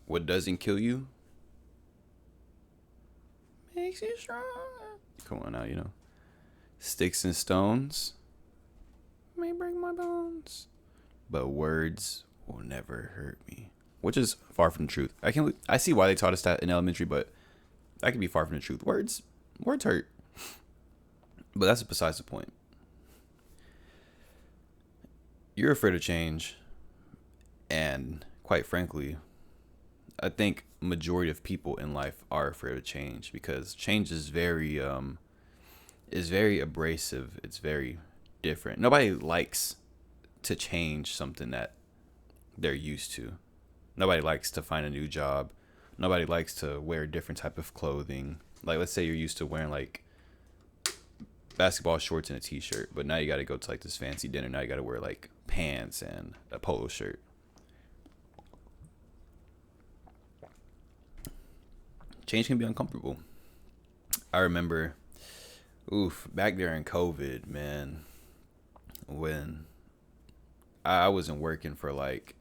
What doesn't kill you makes you strong. Come on now. Sticks and stones may break my bones, but words will never hurt me. Which is far from the truth. I see why they taught us that in elementary, but that could be far from the truth. Words hurt. But that's besides the point. You're afraid of change, and quite frankly, I think majority of people in life are afraid of change because change is very abrasive. It's very different. Nobody likes to change something that they're used to. Nobody likes to find a new job. Nobody likes to wear a different type of clothing. Like, let's say you're used to wearing like basketball shorts and a t-shirt, but now you got to go to like this fancy dinner. Now you got to wear like pants and a polo shirt. Change can be uncomfortable. I remember, back during COVID, man, when I wasn't working for like,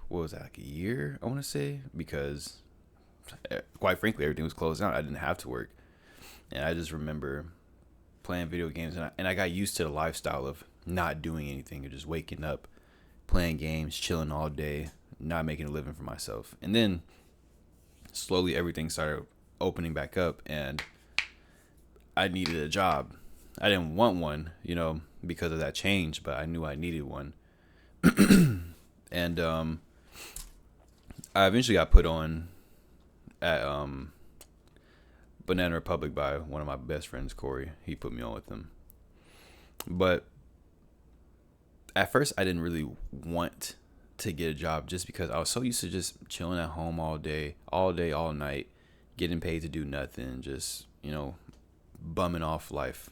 what was that, like a year, I want to say, because quite frankly, everything was closed down. I didn't have to work. And I just remember playing video games, and I got used to the lifestyle of not doing anything and just waking up, playing games, chilling all day, not making a living for myself. And then slowly everything started opening back up, and I needed a job. I didn't want one, because of that change, but I knew I needed one. And I eventually got put on at Banana Republic by one of my best friends, Corey. He put me on with him. But at first, I didn't really want to get a job just because I was so used to just chilling at home all day, all night, getting paid to do nothing, just, bumming off life.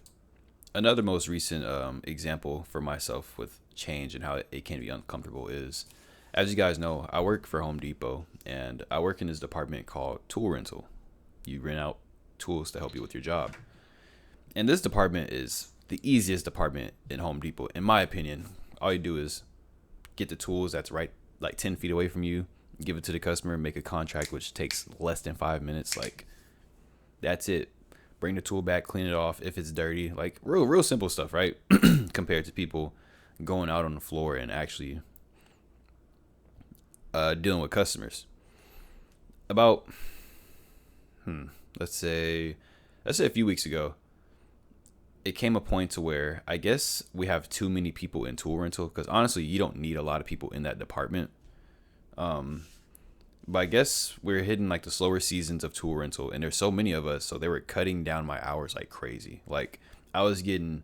Another most recent example for myself with change and how it can be uncomfortable is, as you guys know, I work for Home Depot, and I work in this department called tool rental. You rent out tools to help you with your job. And this department is the easiest department in Home Depot, in my opinion. All you do is get the tools that's right like 10 feet away from you, give it to the customer, make a contract, which takes less than 5 minutes. Like, that's it. Bring the tool back, clean it off if it's dirty. Like, real simple stuff, right? Compared to people going out on the floor and actually dealing with customers. About, let's say a few weeks ago, it came a point to where I guess we have too many people in tool rental, because honestly, you don't need a lot of people in that department. But I guess we're hitting like the slower seasons of tool rental, and there's so many of us, so they were cutting down my hours like crazy. Like, I was getting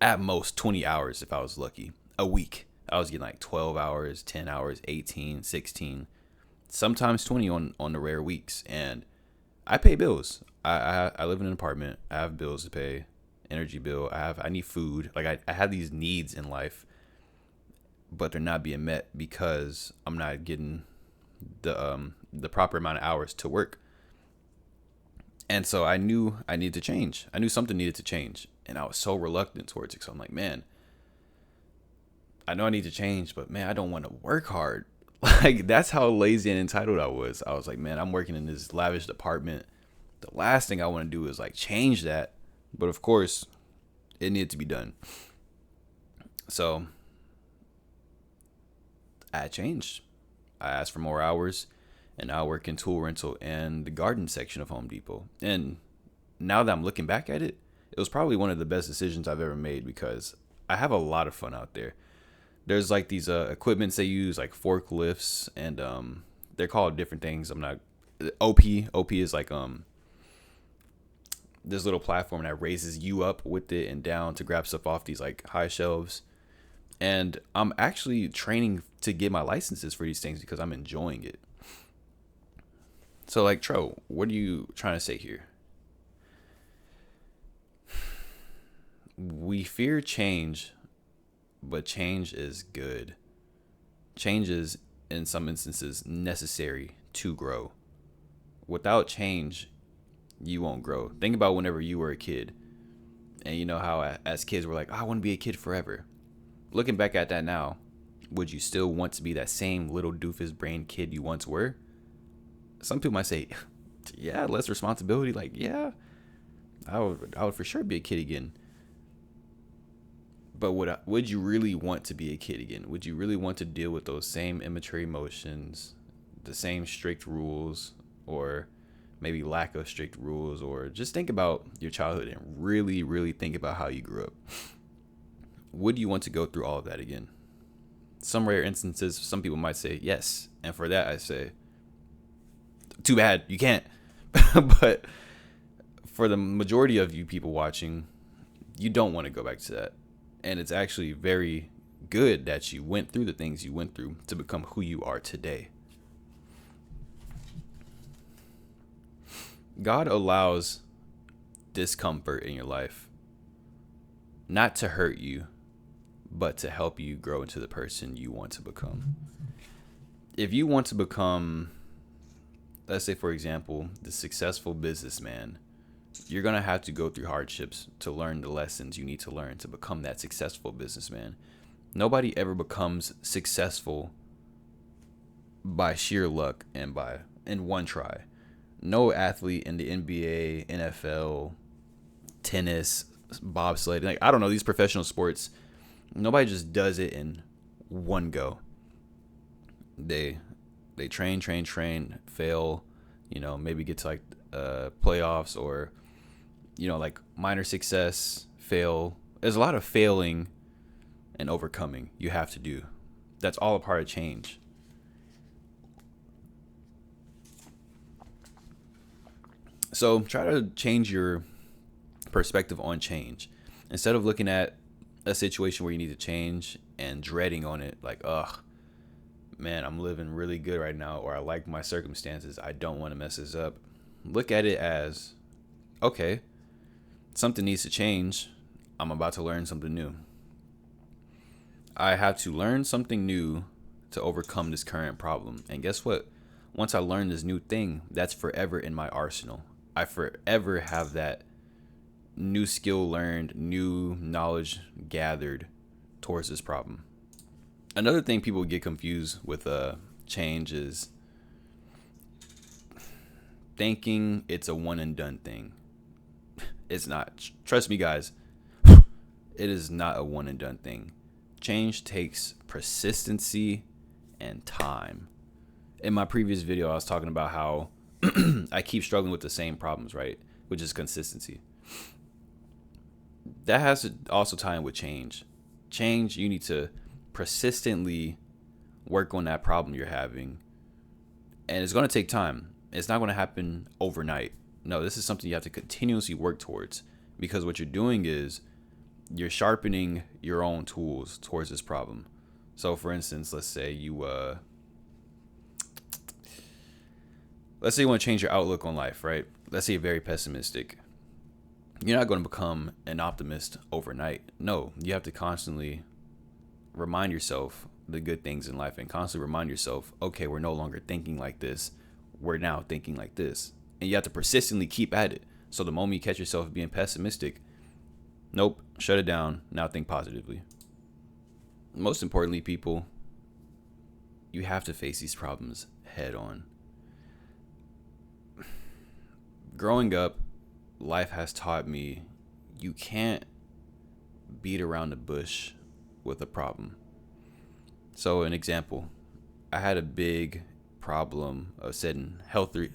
at most 20 hours if I was lucky a week. I was getting like 12 hours, 10 hours, 18, 16, sometimes 20 on the rare weeks. And I pay bills. I live in an apartment. I have bills to pay, energy bill. I need food. Like, I have these needs in life, but they're not being met because I'm not getting the proper amount of hours to work. And so I knew I needed to change. I knew something needed to change, and I was so reluctant towards it. So I'm like, man, I know I need to change, but man, I don't want to work hard. Like, that's how lazy and entitled I was. I was like, man, I'm working in this lavish department. The last thing I want to do is like change that. But of course, it needed to be done. So I changed. I asked for more hours, and now I work in tool rental and the garden section of Home Depot. And now that I'm looking back at it, it was probably one of the best decisions I've ever made, because I have a lot of fun out there. There's like these equipments they use, like forklifts, and they're called different things. I'm not OP is like this little platform that raises you up with it and down to grab stuff off these like high shelves. And I'm actually training to get my licenses for these things because I'm enjoying it. So like, Tro, what are you trying to say here? We fear change, but change is good. Change is, in some instances, necessary to grow. Without change, you won't grow. Think about whenever you were a kid, and you know how as kids we're like, oh, I want to be a kid forever. Looking back at that now, would you still want to be that same little doofus brain kid you once were? Some people might say, yeah, less responsibility. Like, yeah, I would for sure be a kid again. But would you really want to be a kid again? Would you really want to deal with those same immature emotions, the same strict rules, or maybe lack of strict rules? Or just think about your childhood and really, really think about how you grew up. Would you want to go through all of that again? Some rare instances, some people might say yes. And for that, I say, too bad, you can't. But for the majority of you people watching, you don't want to go back to that. And it's actually very good that you went through the things you went through to become who you are today. God allows discomfort in your life, not to hurt you, but to help you grow into the person you want to become. If you want to become, let's say, for example, the successful businessman, you're going to have to go through hardships to learn the lessons you need to learn to become that successful businessman. Nobody ever becomes successful by sheer luck and in one try. No athlete in the NBA, NFL, tennis, bobsled, like, I don't know, these professional sports, nobody just does it in one go. They train, fail, maybe get to like playoffs, or like minor success, fail. There's a lot of failing and overcoming you have to do. That's all a part of change. So try to change your perspective on change. Instead of looking at a situation where you need to change and dreading on it, like, ugh, man, I'm living really good right now, or I like my circumstances, I don't want to mess this up. Look at it as, okay, something needs to change. I'm about to learn something new. I have to learn something new to overcome this current problem. And guess what? Once I learn this new thing, that's forever in my arsenal. I forever have that new skill learned, new knowledge gathered towards this problem. Another thing people get confused with change is thinking it's a one and done thing. It's not. Trust me, guys. It is not a one and done thing. Change takes persistency and time. In my previous video, I was talking about how I keep struggling with the same problems, right? Which is consistency. That has to also tie in with change. Change, you need to persistently work on that problem you're having. And it's going to take time. It's not going to happen overnight. No, this is something you have to continuously work towards, because what you're doing is you're sharpening your own tools towards this problem. So for instance, let's say you want to change your outlook on life, right? Let's say you're very pessimistic. You're not going to become an optimist overnight. No, you have to constantly remind yourself the good things in life and constantly remind yourself, okay, we're no longer thinking like this. We're now thinking like this. And you have to persistently keep at it. So the moment you catch yourself being pessimistic, nope, shut it down. Now think positively. Most importantly, people, you have to face these problems head on. Growing up, life has taught me you can't beat around the bush with a problem. So an example, I had a big problem of setting healthy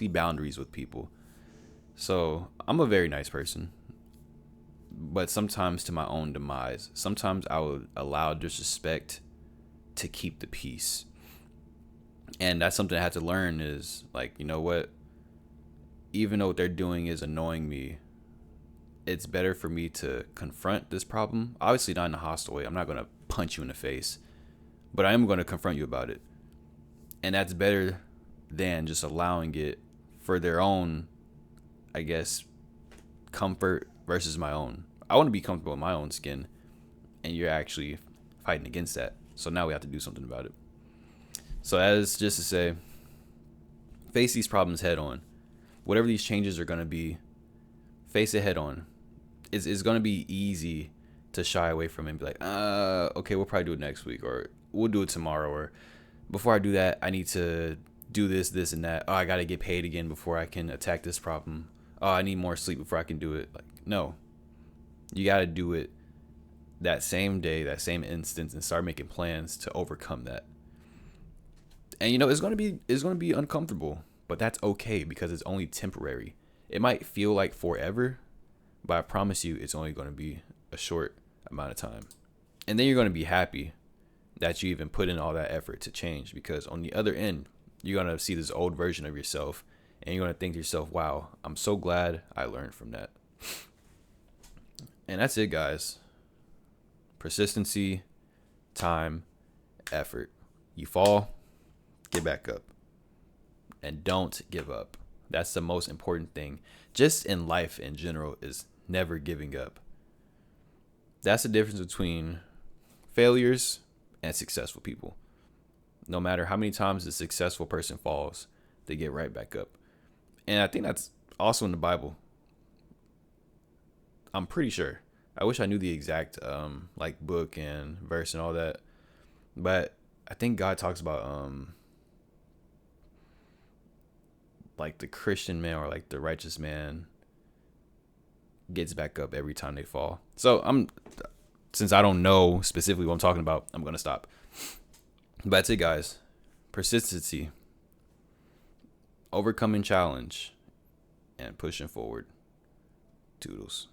boundaries with people. So I'm a very nice person, but sometimes to my own demise. Sometimes I would allow disrespect to keep the peace. And that's something I had to learn is like, you know what? Even though what they're doing is annoying me, it's better for me to confront this problem. Obviously not in a hostile way. I'm not going to punch you in the face, but I am going to confront you about it. And that's better than just allowing it for their own, I guess, comfort versus my own. I want to be comfortable in my own skin, and you're actually fighting against that. So now we have to do something about it. So as just to say, face these problems head on. Whatever these changes are going to be, face it head on. It's going to be easy to shy away from it and be like, okay, we'll probably do it next week, or we'll do it tomorrow, or before I do that, I need to do this, this, and that. Oh, I got to get paid again before I can attack this problem. Oh, I need more sleep before I can do it. Like, no, you got to do it that same day, that same instance, and start making plans to overcome that. And it's going to be uncomfortable, but that's okay because it's only temporary. It might feel like forever, but I promise you it's only going to be a short amount of time. And then you're going to be happy that you even put in all that effort to change, because on the other end, you're going to see this old version of yourself and you're going to think to yourself, wow, I'm so glad I learned from that. And that's it, guys. Persistency, time, effort. You fall, get back up. And don't give up. That's the most important thing. Just in life in general is never giving up. That's the difference between failures and successful people. No matter how many times a successful person falls, they get right back up. And I think that's also in the Bible. I'm pretty sure. I wish I knew the exact like book and verse and all that. But I think God talks about like the Christian man, or like the righteous man gets back up every time they fall. So since I don't know specifically what I'm talking about, I'm gonna stop. But that's it, guys. Persistency, overcoming challenge, and pushing forward. Toodles.